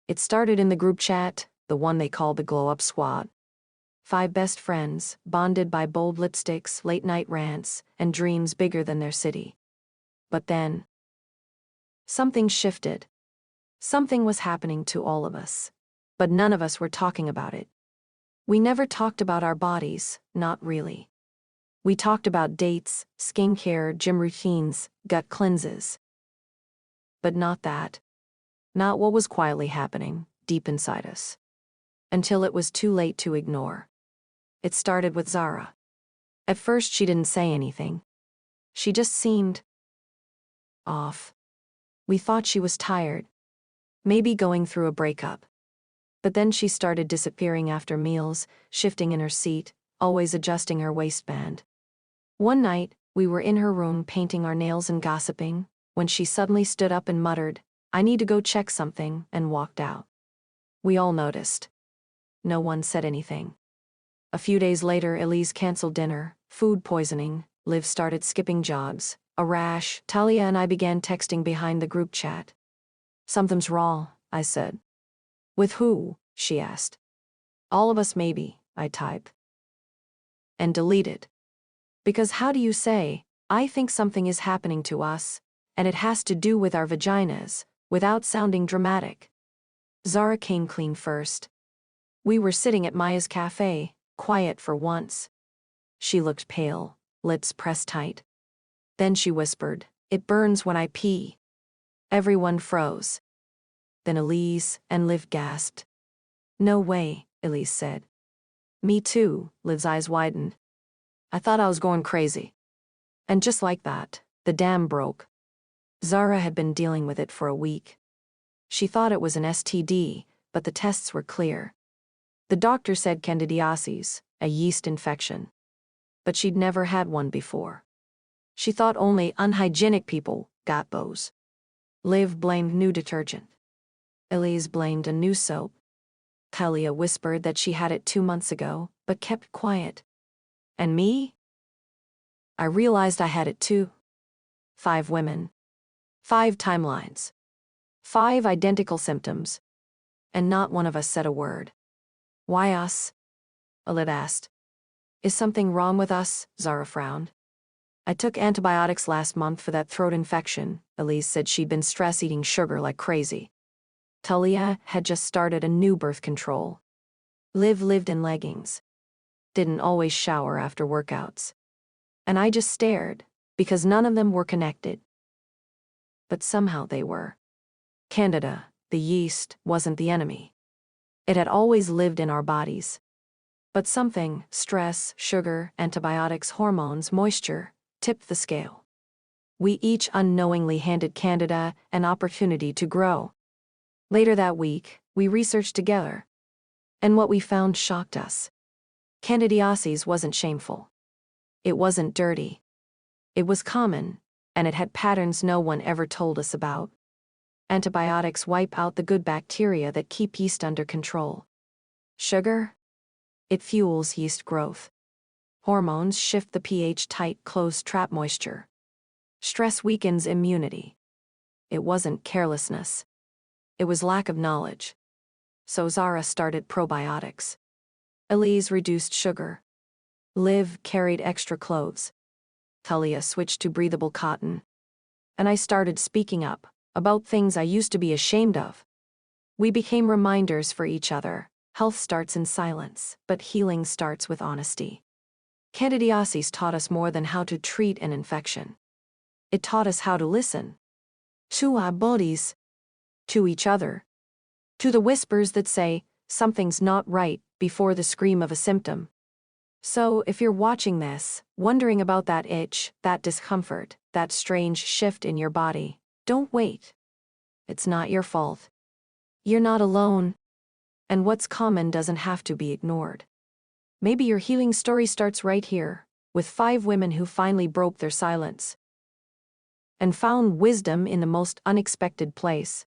It started in the group chat, the one they call the glow-up squad. 5 best friends, bonded by bold lipsticks, late-night rants, and dreams bigger than their city. But then, something shifted. Something was happening to all of us. But none of us were talking about it. We never talked about our bodies, not really. We talked about dates, skincare, gym routines, gut cleanses. But not that. Not what was quietly happening, deep inside us. Until it was too late to ignore. It started with Zara. At first she didn't say anything. She just seemed off. We thought she was tired. Maybe going through a breakup. But then she started disappearing after meals, shifting in her seat, always adjusting her waistband. One night, we were in her room painting our nails and gossiping, when she suddenly stood up and muttered, "I need to go check something," and walked out. We all noticed. No one said anything. A few days later, Elise canceled dinner, food poisoning, Liv started skipping jogs, a rash. Talia and I began texting behind the group chat. "Something's wrong," I said. "With who?" she asked. "All of us maybe," I typed. And deleted. Because how do you say, "I think something is happening to us, and it has to do with our vaginas," without sounding dramatic? Zara came clean first. We were sitting at Maya's cafe, quiet for once. She looked pale, lips pressed tight. Then she whispered, "It burns when I pee." Everyone froze. Then Elise and Liv gasped. "No way," Elise said. "Me too," Liv's eyes widened. "I thought I was going crazy." And just like that, the dam broke. Zara had been dealing with it for a week. She thought it was an STD, but the tests were clear. The doctor said Candidiasis, a yeast infection. But she'd never had one before. She thought only unhygienic people got those. Liv blamed new detergent. Elise blamed a new soap. Talia whispered that she had it 2 months ago, but kept quiet. And me? I realized I had it too. 5 women. 5 timelines. 5 identical symptoms. And not one of us said a word. "Why us?" Alid asked. "Is something wrong with us?" Zara frowned. "I took antibiotics last month for that throat infection," Elise said. She'd been stress eating sugar like crazy. Talia had just started a new birth control. Liv lived in leggings. Didn't always shower after workouts. And I just stared, because none of them were connected. But somehow they were. Candida, the yeast, wasn't the enemy. It had always lived in our bodies. But something, stress, sugar, antibiotics, hormones, moisture, tipped the scale. We each unknowingly handed Candida an opportunity to grow. Later that week, we researched together. And what we found shocked us. Candidiasis wasn't shameful. It wasn't dirty. It was common, and it had patterns no one ever told us about. Antibiotics wipe out the good bacteria that keep yeast under control. Sugar? It fuels yeast growth. Hormones shift the pH tight, close, trap moisture. Stress weakens immunity. It wasn't carelessness. It was lack of knowledge. So Zara started probiotics. Elise reduced sugar. Liv carried extra clothes. Talia switched to breathable cotton. And I started speaking up about things I used to be ashamed of. We became reminders for each other. Health starts in silence, but healing starts with honesty. Candidiasis taught us more than how to treat an infection. It taught us how to listen. To our bodies. To each other. To the whispers that say, something's not right, before the scream of a symptom. So, if you're watching this, wondering about that itch, that discomfort, that strange shift in your body, don't wait. It's not your fault. You're not alone. And what's common doesn't have to be ignored. Maybe your healing story starts right here, with 5 women who finally broke their silence and found wisdom in the most unexpected place.